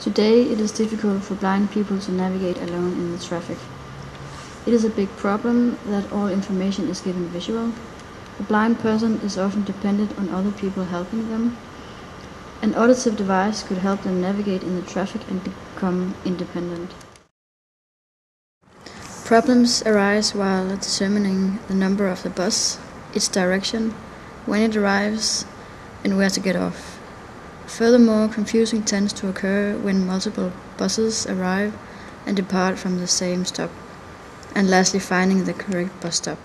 Today it is difficult for blind people to navigate alone in the traffic. It is a big problem that all information is given visual. A blind person is often dependent on other people helping them. An auditive device could help them navigate in the traffic and become independent. Problems arise while determining the number of the bus, its direction, when it arrives, and where to get off. Furthermore, confusion tends to occur when multiple buses arrive and depart from the same stop, and lastly finding the correct bus stop.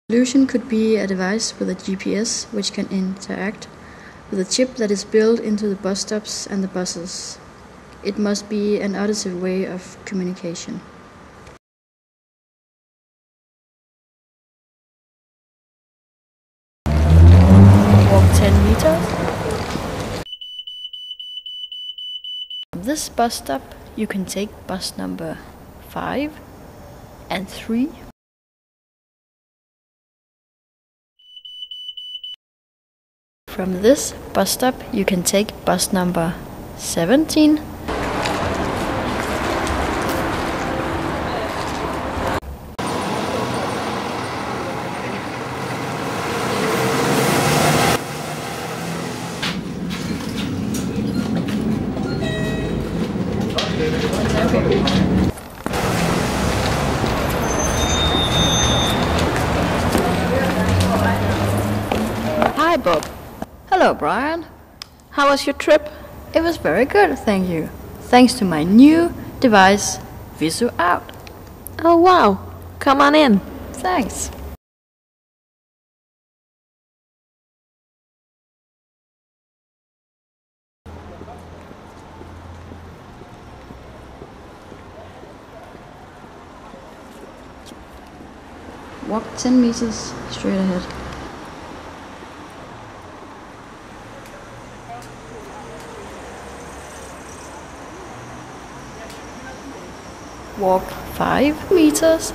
The solution could be a device with a GPS which can interact with a chip that is built into the bus stops and the buses. It must be an auditive way of communication. Walk 10 meters. From this bus stop, you can take bus number 5 and 3. From this bus stop, you can take bus number 17. Hi, Bob. Hello, Brian. How was your trip? It was very good, thank you. Thanks to my new device, Visu Out. Oh, wow. Come on in. Thanks. Walk 10 meters straight ahead. Walk 5 meters.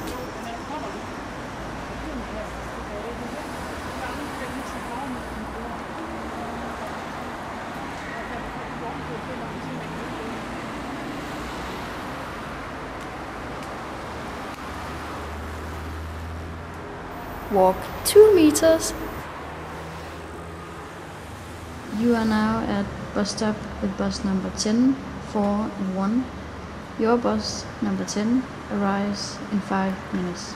Walk 2 meters. You are now at bus stop with bus number 10, 4 and 1. Your bus number 10 arrives in 5 minutes.